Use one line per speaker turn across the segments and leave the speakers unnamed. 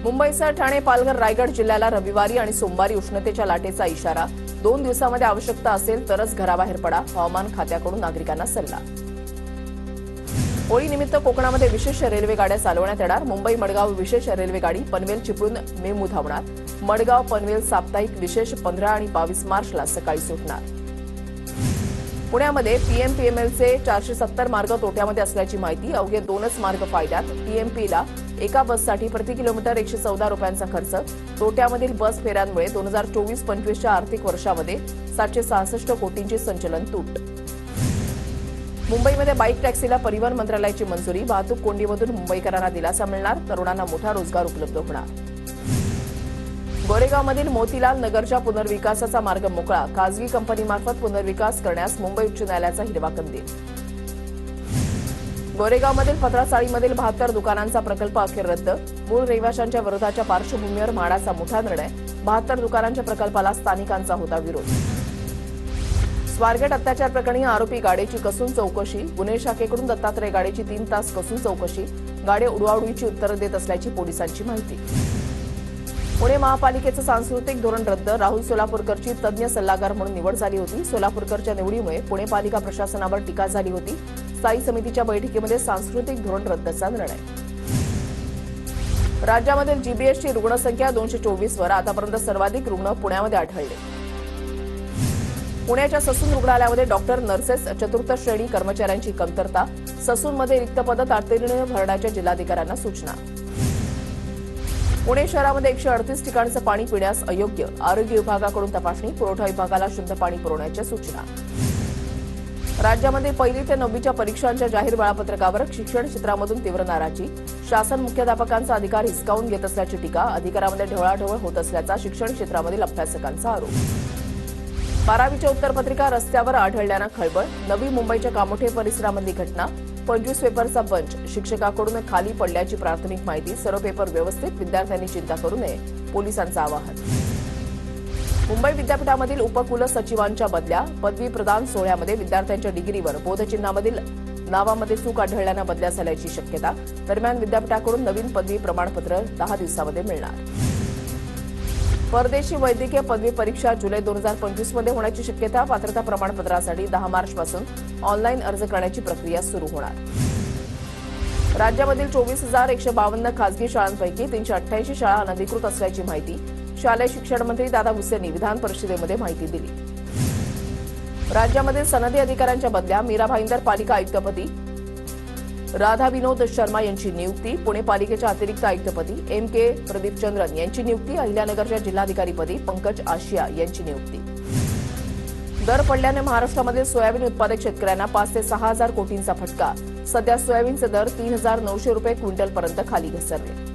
मुंबईसह ठाणे, पालघर, रायगड जिल्ह्याला रविवारी आणि सोमवारी उष्णतेच्या लाटेचा इशारा. 2 दिवसांमध्ये आवश्यकता असेल तरच घराबाहेर पडा, हवामान खात्याकडून नागरिकांना सल्ला. होळीनिमित्त कोकणामध्ये विशेष रेल्वे गाड्या चालवण्यात येणार. मुंबई मडगाव विशेष रेल्वे गाडी पनवेल चिपळूण मेमू धावणार. मडगाव पनवेल साप्ताहिक विशेष 15 आणि 22 मार्चला सकाळी सुटणार. पुण्यामध्ये पीएमपीएमएलचे 470 मार्ग तोट्यामध्ये असल्याची माहिती. अवघे 2च मार्ग फायद्यात. पीएमपीला एका बससाठी प्रति किलोमीटर 114 रुपयांचा खर्च. तोट्यामधील बस फेऱ्यांमुळे 2024-25च्या आर्थिक वर्षामध्ये 766 कोटींची संचलन तूट. मुंबईमध्ये बाईक टॅक्सीला परिवहन मंत्रालयाची मंजुरी. वाहतूक कोंडीमधून मुंबईकरांना दिलासा मिळणार. तरुणांना मोठा रोजगार उपलब्ध होणार. गोरेगावमधील मोतीलाल नगरच्या पुनर्विकासाचा मार्ग मोकळा. खासगी कंपनीमार्फत पुनर्विकास करण्यास मुंबई उच्च न्यायालयाचा हिरवा कंदील. गोरेगावमधील पत्राचाळीमधील 72 दुकानांचा प्रकल्प अखेर रद्द. मूळ रहिवाशांच्या विरोधाच्या पार्श्वभूमीवर म्हाडाचा मोठा निर्णय. 72 दुकानांच्या प्रकल्पाला स्थानिकांचा होता विरोध. स्वारगेट अत्याचार प्रकरणी आरोपी गाडेची कसून चौकशी. गुन्हे शाखेकडून दत्तात्रय गाडेची 3 तास कसून चौकशी. गाडे उडवाउडवीची उत्तरं देत असल्याची पोलिसांची माहिती. पुणे महापालिकेचं सांस्कृतिक धोरण रद्द. राहुल सोलापूरकरची तज्ज्ञ सल्लागार म्हणून निवड झाली होती. सोलापूरकरच्या निवडीमुळे पुणे पालिका प्रशासनावर टीका झाली होती. स्थायी समितीच्या बैठकीमध्ये सांस्कृतिक धोरण रद्दचा निर्णय. राज्यामधील जीबीएसची रुग्णसंख्या 224 वर. आतापर्यंत सर्वाधिक रुग्ण पुण्यामध्ये आढळले. पुण्याच्या ससून रुग्णालयामध्ये डॉक्टर, नर्सेस, चतुर्थ श्रेणी कर्मचाऱ्यांची कमतरता. ससूनमध्ये रिक्त पदं तातडीने भरण्याच्या जिल्हाधिकाऱ्यांना सूचना. पुणे शहरामध्ये 138 ठिकाणचं पाणी पिण्यास अयोग्य. आरोग्य विभागाकडून तपासणी. पुरवठा विभागाला शुद्ध पाणी पुरवण्याच्या सूचना. राज्यामध्ये 1ली ते 9वीच्या परीक्षांच्या जाहीर वेळापत्रकावर शिक्षण क्षेत्रामधून तीव्र नाराजी. शासन मुख्याध्यापकांचा अधिकार हिसकावून घेत असल्याची टीका. अधिकारामध्ये ढवळाढवळ होत असल्याचा शिक्षण क्षेत्रामधील अभ्यासकांचा आरोप. 12वीच्या उत्तरपत्रिका रस्त्यावर आढळल्यानं खळबळ. नवी मुंबईच्या कामोठे परिसरामधली घटना. 25 पेपरचा बंच. शिक्षकाकडून खाली पडल्याची प्राथमिक माहिती. सर्व पेपर व्यवस्थित. विद्यार्थ्यांनी चिंता करू नये, पोलिसांचं आवाहन. मुंबई विद्यापीठामधील उपकुलसचिवांच्या बदल्या. पदवी प्रदान सोहळ्यामध्ये विद्यार्थ्यांच्या डिग्रीवर बोधचिन्हामधील नावामध्ये चूक आढळल्यानं बदल्या झाल्याची शक्यता. दरम्यान विद्यापीठाकडून नवीन पदवी प्रमाणपत्र 10 दिवसांमध्ये मिळणार. परदेशी वैद्यकीय पदवी परीक्षा जुलै 2025 मध्ये होण्याची शक्यता. पात्रता प्रमाणपत्रासाठी 10 मार्चपासून ऑनलाईन अर्ज करण्याची प्रक्रिया सुरू होणार. राज्यामधील 24,152 खासगी शाळांपैकी 388 शाळा अनधिकृत असल्याची माहिती. शालेय शिक्षण मंत्री दादा भुसेंनी विधान परिषदेमध्ये माहिती दिली. राज्यामध्ये सनदी अधिकाऱ्यांच्या बदल्या. मीरा भाईंदर पालिका आयुक्तपदी. राधा विनोद शर्मा यांची नियुक्ती. पुणे पालिकेच्या अतिरिक्त आयुक्तपदी MK प्रदीपचंद्रन यांची नियुक्ती. अहिल्यानगरच्या जिल्हाधिकारीपदी पंकज आशिया यांची नियुक्ती. दर पडल्याने महाराष्ट्रामधील सोयाबीन उत्पादक शेतकऱ्यांना 5 ते 6 हजार कोटींचा फटका. सध्या सोयाबीनचे दर 3,900 रुपये क्विंटलपर्यंत खाली घसरले.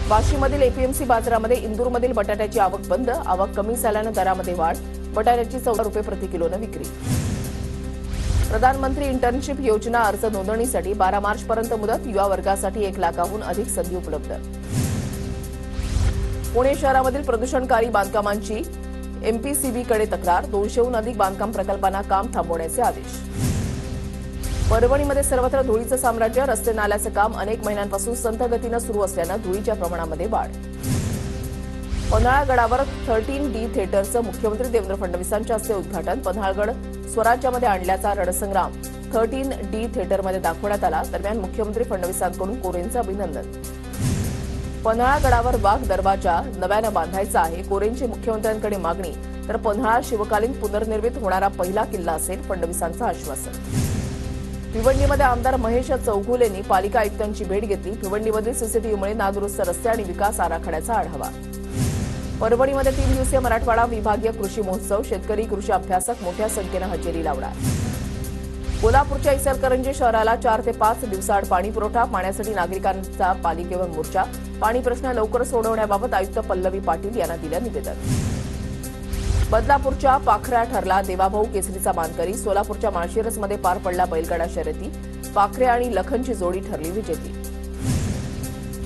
वाशीमधील एपीएमसी बाजारामध्ये इंदूरमधील बटाट्याची आवक बंद. आवक कमी झाल्यानं दरामध्ये वाढ. बटाट्याची 14 रुपये प्रति किलोनं विक्री. प्रधानमंत्री इंटर्नशिप योजना अर्ज नोंदणीसाठी 12 मार्चपर्यंत मुदत. युवा वर्गासाठी 1 लाखाहून अधिक संधी उपलब्ध. पुणे शहरामधील प्रदूषणकारी बांधकामांची एमपीसीबीकडे तक्रार. 200हून अधिक बांधकाम प्रकल्पांना काम थांबवण्याचे आदेश. परभणीमध्ये सर्वत्र धुळीचं साम्राज्य. रस्ते नाल्याचं काम अनेक महिन्यांपासून संथ गतीनं सुरू असल्यानं धुळीच्या प्रमाणामध्ये वाढ. पन्हाळगडावर 13D थिएटरचं मुख्यमंत्री देवेंद्र फडणवीसांच्या हस्ते उद्घाटन. पन्हाळगड स्वराज्यामध्ये आणल्याचा रणसंग्राम 13D थिएटरमध्ये दाखवण्यात आला. दरम्यान मुख्यमंत्री फडणवीसांकडून कोरेंचं अभिनंदन. पन्हाळगडावर वाघ दरवाजा नव्यानं बांधायचा आहे. कोरेंची मुख्यमंत्र्यांकडे मागणी. तर पन्हाळा शिवकालीन पुनर्निर्मित होणारा पहिला किल्ला असेल, फडणवीसांचं आश्वासन. भिवंडीमध्ये आमदार महेश चौगुलेंनी पालिका आयुक्तांची भेट घेतली. भिवंडीमधील सीसीटीव्हीमुळे नादुरुस्त रस्ते आणि विकास आराखड्याचा आढावा. परभणीमध्ये 3 दिवसीय मराठवाडा विभागीय कृषी महोत्सव. शेतकरी कृषी अभ्यासक मोठ्या संख्येनं हजेरी लावणार. कोल्हापूरच्या इचलकरंजी शहराला 4 ते 5 दिवसाआड पाणी पुरवठा. पाण्यासाठी नागरिकांचा पालिकेवर मोर्चा. पाणी प्रश्न लवकर सोडवण्याबाबत आयुक्त पल्लवी पाटील यांना दिलं निवेदन. बदलापूरच्या पाखऱ्या ठरला देवाभाऊ केसरीचा मानकरी. सोलापूरच्या माळशिरसमध्ये पार पडला बैलगाडा शर्यती. पाखरे आणि लखनची जोडी ठरली विजेती.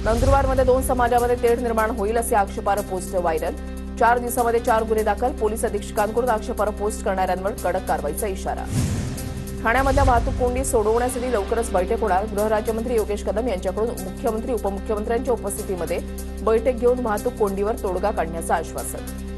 नंदुरबारमध्ये 2 समाजामध्ये तेढ निर्माण होईल असे आक्षेपार्ह पोस्ट व्हायरल. 4 दिवसामध्ये 4 गुन्हे दाखल. पोलीस अधीक्षकांकडून आक्षेपार्ह पोस्ट करणाऱ्यांवर कडक कारवाईचा इशारा. ठाण्यामधल्या वाहतूक कोंडी सोडवण्यासाठी लवकरच बैठक होणार. गृहराज्यमंत्री योगेश कदम यांच्याकडून मुख्यमंत्री उपमुख्यमंत्र्यांच्या उपस्थितीमध्ये बैठक घेऊन वाहतूक कोंडीवर तोडगा काढण्याचं आश्वासन.